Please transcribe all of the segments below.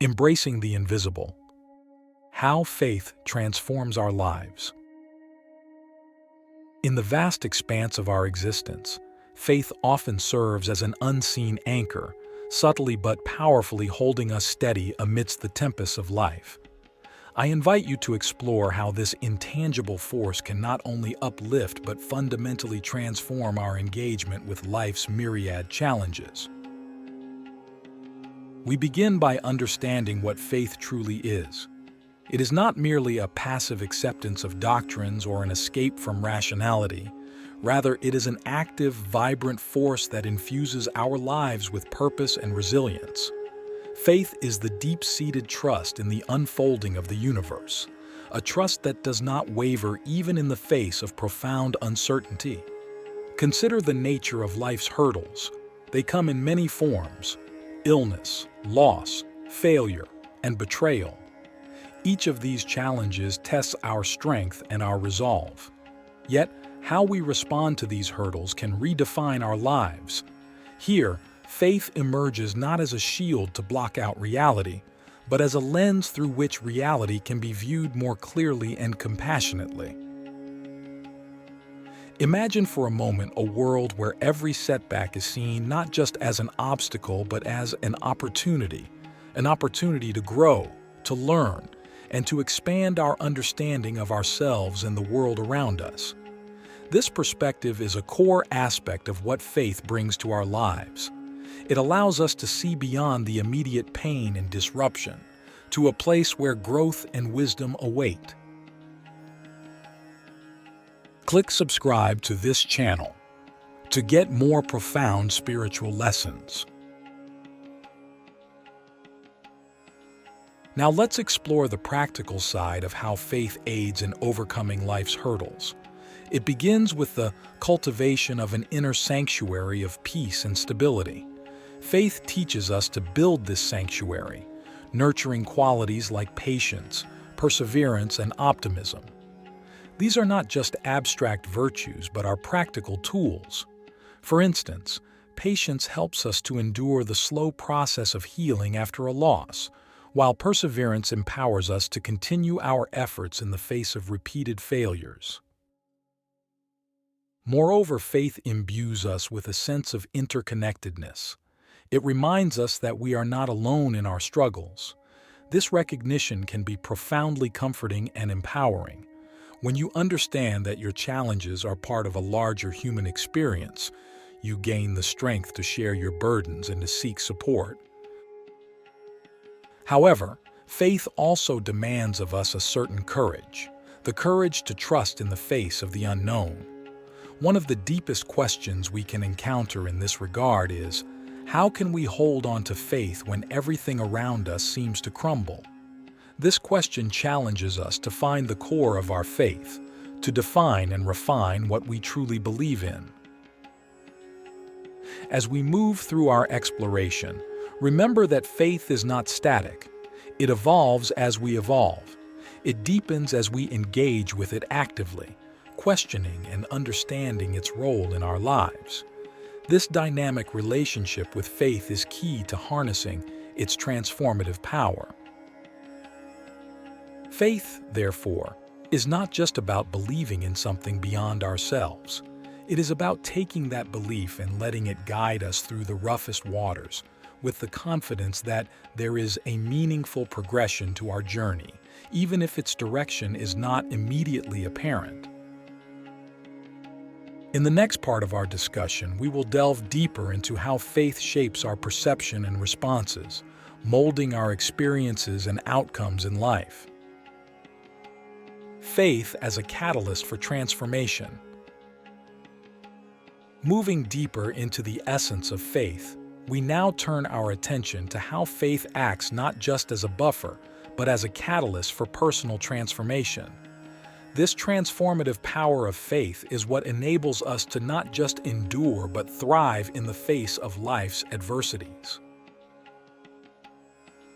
Embracing the invisible. How faith transforms our lives. In the vast expanse of our existence, faith often serves as an unseen anchor, subtly but powerfully holding us steady amidst the tempests of life. I invite you to explore how this intangible force can not only uplift but fundamentally transform our engagement with life's myriad challenges. We begin by understanding what faith truly is. It is not merely a passive acceptance of doctrines or an escape from rationality. Rather, it is an active, vibrant force that infuses our lives with purpose and resilience. Faith is the deep-seated trust in the unfolding of the universe, a trust that does not waver even in the face of profound uncertainty. Consider the nature of life's hurdles. They come in many forms: illness, loss, failure, and betrayal. Each of these challenges tests our strength and our resolve. Yet, how we respond to these hurdles can redefine our lives. Here, faith emerges not as a shield to block out reality, but as a lens through which reality can be viewed more clearly and compassionately. Imagine for a moment a world where every setback is seen not just as an obstacle but as an opportunity to grow, to learn, and to expand our understanding of ourselves and the world around us. This perspective is a core aspect of what faith brings to our lives. It allows us to see beyond the immediate pain and disruption, to a place where growth and wisdom await. Click subscribe to this channel to get more profound spiritual lessons. Now let's explore the practical side of how faith aids in overcoming life's hurdles. It begins with the cultivation of an inner sanctuary of peace and stability. Faith teaches us to build this sanctuary, nurturing qualities like patience, perseverance, and optimism. These are not just abstract virtues, but are practical tools. For instance, patience helps us to endure the slow process of healing after a loss, while perseverance empowers us to continue our efforts in the face of repeated failures. Moreover, faith imbues us with a sense of interconnectedness. It reminds us that we are not alone in our struggles. This recognition can be profoundly comforting and empowering. When you understand that your challenges are part of a larger human experience, you gain the strength to share your burdens and to seek support. However, faith also demands of us a certain courage, the courage to trust in the face of the unknown. One of the deepest questions we can encounter in this regard is, how can we hold on to faith when everything around us seems to crumble? This question challenges us to find the core of our faith, to define and refine what we truly believe in. As we move through our exploration, remember that faith is not static. It evolves as we evolve. It deepens as we engage with it actively, questioning and understanding its role in our lives. This dynamic relationship with faith is key to harnessing its transformative power. Faith, therefore, is not just about believing in something beyond ourselves. It is about taking that belief and letting it guide us through the roughest waters, with the confidence that there is a meaningful progression to our journey, even if its direction is not immediately apparent. In the next part of our discussion, we will delve deeper into how faith shapes our perception and responses, molding our experiences and outcomes in life. Faith as a catalyst for transformation. Moving deeper into the essence of faith, we now turn our attention to how faith acts not just as a buffer, but as a catalyst for personal transformation. This transformative power of faith is what enables us to not just endure but thrive in the face of life's adversities.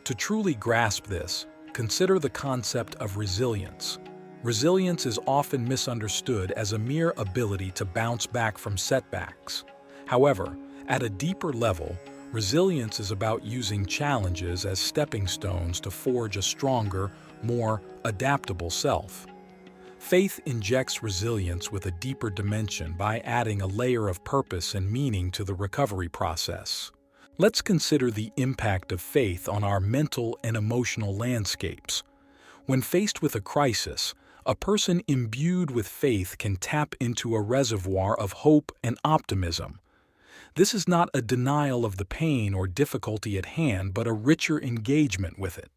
To truly grasp this, consider the concept of resilience. Resilience is often misunderstood as a mere ability to bounce back from setbacks. However, at a deeper level, Resilience is about using challenges as stepping stones to forge a stronger, more adaptable self. Faith injects resilience with a deeper dimension by adding a layer of purpose and meaning to the recovery process. Let's consider the impact of faith on our mental and emotional landscapes. When faced with a crisis, a person imbued with faith can tap into a reservoir of hope and optimism. This is not a denial of the pain or difficulty at hand, but a richer engagement with it.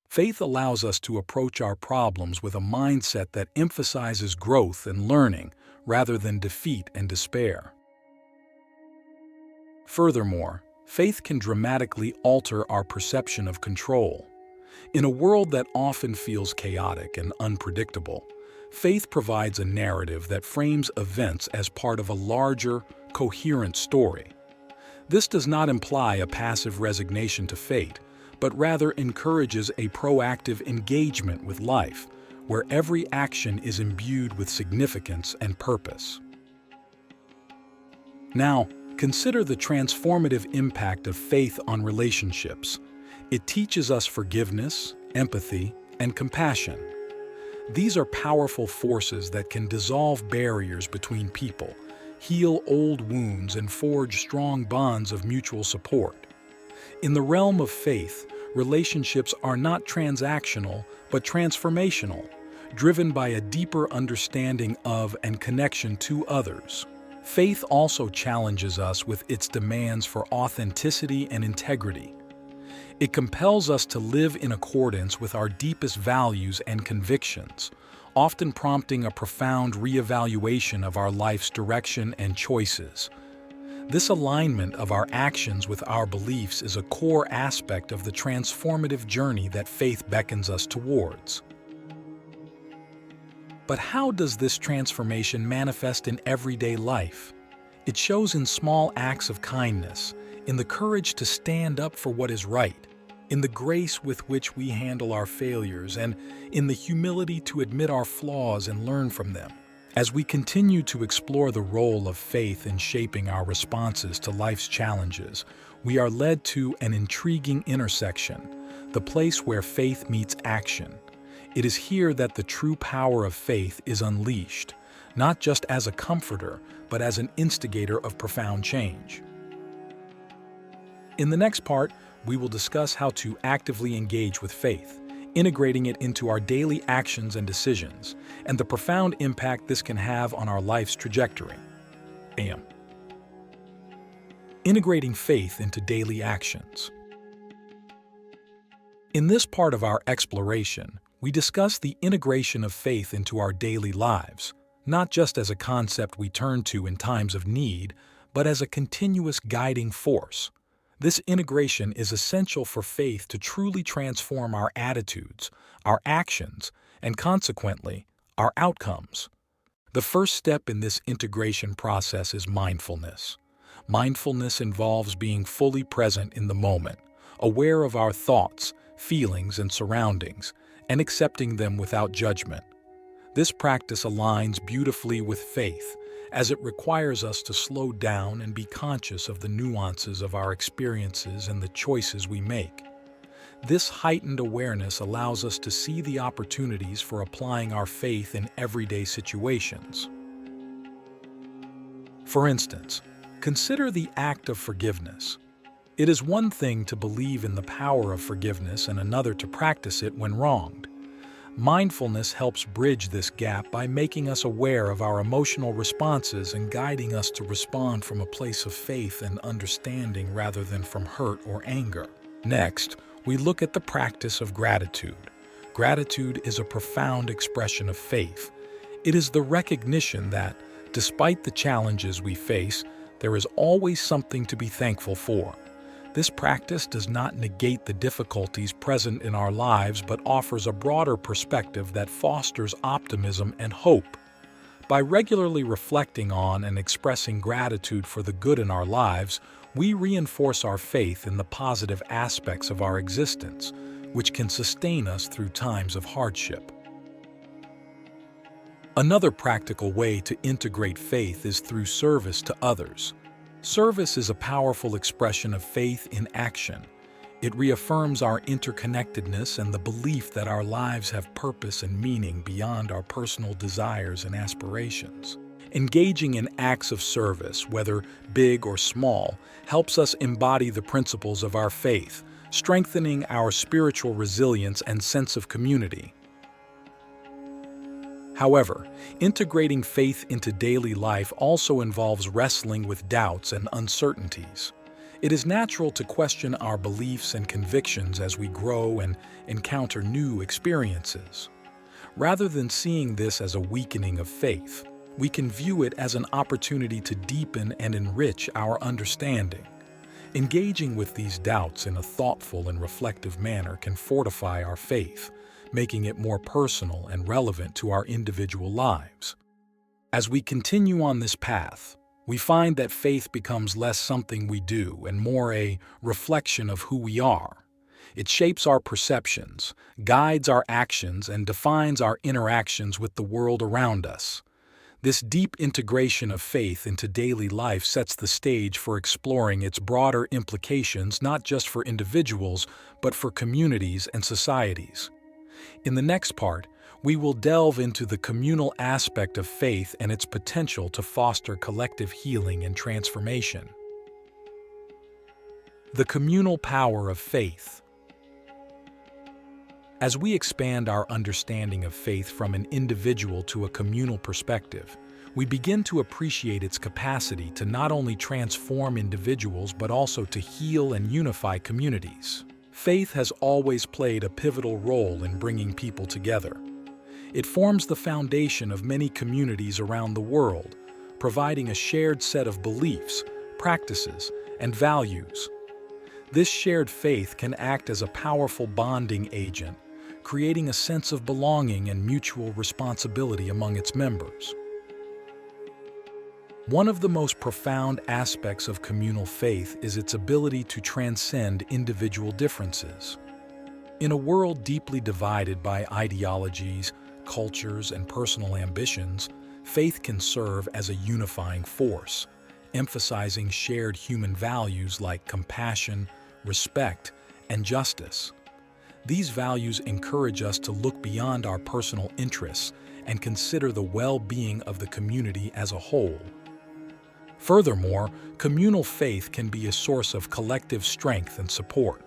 Faith allows us to approach our problems with a mindset that emphasizes growth and learning rather than defeat and despair. Furthermore, faith can dramatically alter our perception of control. In a world that often feels chaotic and unpredictable, faith provides a narrative that frames events as part of a larger, coherent story. This does not imply a passive resignation to fate, but rather encourages a proactive engagement with life, where every action is imbued with significance and purpose. Now, consider the transformative impact of faith on relationships. It teaches us forgiveness, empathy, and compassion. These are powerful forces that can dissolve barriers between people, heal old wounds, and forge strong bonds of mutual support. In the realm of faith, relationships are not transactional, but transformational, driven by a deeper understanding of and connection to others. Faith also challenges us with its demands for authenticity and integrity. It compels us to live in accordance with our deepest values and convictions, often prompting a profound reevaluation of our life's direction and choices. This alignment of our actions with our beliefs is a core aspect of the transformative journey that faith beckons us towards. But how does this transformation manifest in everyday life? It shows in small acts of kindness, in the courage to stand up for what is right, in the grace with which we handle our failures, and in the humility to admit our flaws and learn from them. As we continue to explore the role of faith in shaping our responses to life's challenges, we are led to an intriguing intersection, the place where faith meets action. It is here that the true power of faith is unleashed, not just as a comforter, but as an instigator of profound change. In the next part, we will discuss how to actively engage with faith, integrating it into our daily actions and decisions, and the profound impact this can have on our life's trajectory. Integrating faith into daily actions. In this part of our exploration, we discuss the integration of faith into our daily lives, not just as a concept we turn to in times of need, but as a continuous guiding force. This integration is essential for faith to truly transform our attitudes, our actions, and consequently, our outcomes. The first step in this integration process is mindfulness. Mindfulness involves being fully present in the moment, aware of our thoughts, feelings, and surroundings, and accepting them without judgment. This practice aligns beautifully with faith, as it requires us to slow down and be conscious of the nuances of our experiences and the choices we make. This heightened awareness allows us to see the opportunities for applying our faith in everyday situations. For instance, consider the act of forgiveness. It is one thing to believe in the power of forgiveness and another to practice it when wronged. Mindfulness helps bridge this gap by making us aware of our emotional responses and guiding us to respond from a place of faith and understanding rather than from hurt or anger. Next, we look at the practice of gratitude. Gratitude is a profound expression of faith. It is the recognition that, despite the challenges we face, there is always something to be thankful for. This practice does not negate the difficulties present in our lives, but offers a broader perspective that fosters optimism and hope. By regularly reflecting on and expressing gratitude for the good in our lives, we reinforce our faith in the positive aspects of our existence, which can sustain us through times of hardship. Another practical way to integrate faith is through service to others. Service is a powerful expression of faith in action. It reaffirms our interconnectedness and the belief that our lives have purpose and meaning beyond our personal desires and aspirations. Engaging in acts of service, whether big or small, helps us embody the principles of our faith, strengthening our spiritual resilience and sense of community. However, integrating faith into daily life also involves wrestling with doubts and uncertainties. It is natural to question our beliefs and convictions as we grow and encounter new experiences. Rather than seeing this as a weakening of faith, we can view it as an opportunity to deepen and enrich our understanding. Engaging with these doubts in a thoughtful and reflective manner can fortify our faith, making it more personal and relevant to our individual lives. As we continue on this path, we find that faith becomes less something we do and more a reflection of who we are. It shapes our perceptions, guides our actions, and defines our interactions with the world around us. This deep integration of faith into daily life sets the stage for exploring its broader implications not just for individuals, but for communities and societies. In the next part, we will delve into the communal aspect of faith and its potential to foster collective healing and transformation. The communal power of faith. As we expand our understanding of faith from an individual to a communal perspective, we begin to appreciate its capacity to not only transform individuals but also to heal and unify communities. Faith has always played a pivotal role in bringing people together. It forms the foundation of many communities around the world, providing a shared set of beliefs, practices, and values. This shared faith can act as a powerful bonding agent, creating a sense of belonging and mutual responsibility among its members. One of the most profound aspects of communal faith is its ability to transcend individual differences. In a world deeply divided by ideologies, cultures, and personal ambitions, faith can serve as a unifying force, emphasizing shared human values like compassion, respect, and justice. These values encourage us to look beyond our personal interests and consider the well-being of the community as a whole. Furthermore, communal faith can be a source of collective strength and support.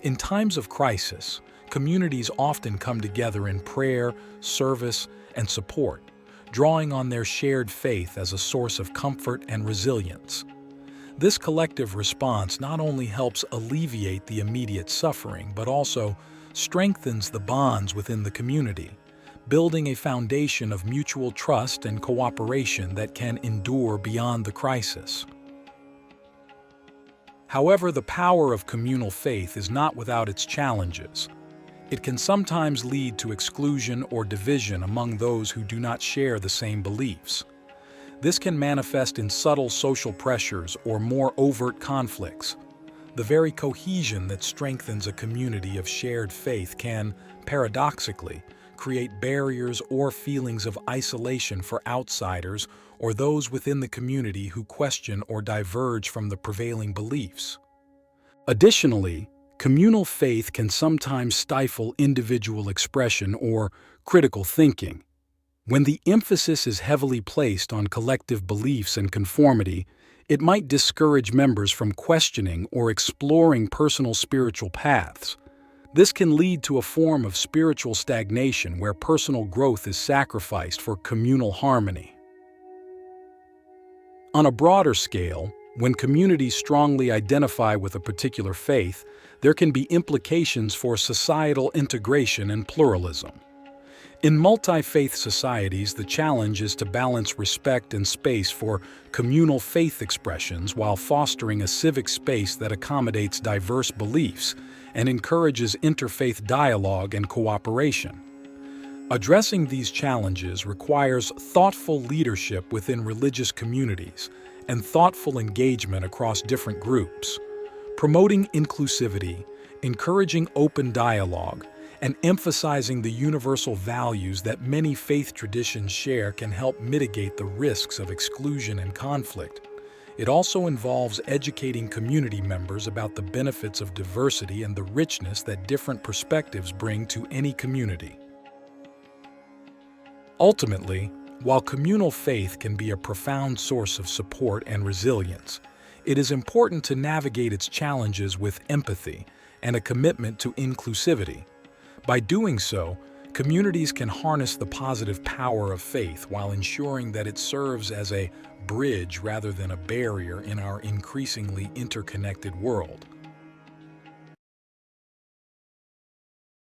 In times of crisis, communities often come together in prayer, service, and support, drawing on their shared faith as a source of comfort and resilience. This collective response not only helps alleviate the immediate suffering, but also strengthens the bonds within the community, building a foundation of mutual trust and cooperation that can endure beyond the crisis. However, the power of communal faith is not without its challenges. It can sometimes lead to exclusion or division among those who do not share the same beliefs. This can manifest in subtle social pressures or more overt conflicts. The very cohesion that strengthens a community of shared faith can, paradoxically, create barriers or feelings of isolation for outsiders or those within the community who question or diverge from the prevailing beliefs. Additionally, communal faith can sometimes stifle individual expression or critical thinking. When the emphasis is heavily placed on collective beliefs and conformity, it might discourage members from questioning or exploring personal spiritual paths. This can lead to a form of spiritual stagnation where personal growth is sacrificed for communal harmony. On a broader scale, when communities strongly identify with a particular faith, there can be implications for societal integration and pluralism. In multi-faith societies, the challenge is to balance respect and space for communal faith expressions while fostering a civic space that accommodates diverse beliefs and encourages interfaith dialogue and cooperation. Addressing these challenges requires thoughtful leadership within religious communities and thoughtful engagement across different groups. Promoting inclusivity, encouraging open dialogue, and emphasizing the universal values that many faith traditions share can help mitigate the risks of exclusion and conflict. It also involves educating community members about the benefits of diversity and the richness that different perspectives bring to any community. Ultimately, while communal faith can be a profound source of support and resilience, it is important to navigate its challenges with empathy and a commitment to inclusivity. By doing so, communities can harness the positive power of faith while ensuring that it serves as a bridge rather than a barrier in our increasingly interconnected world.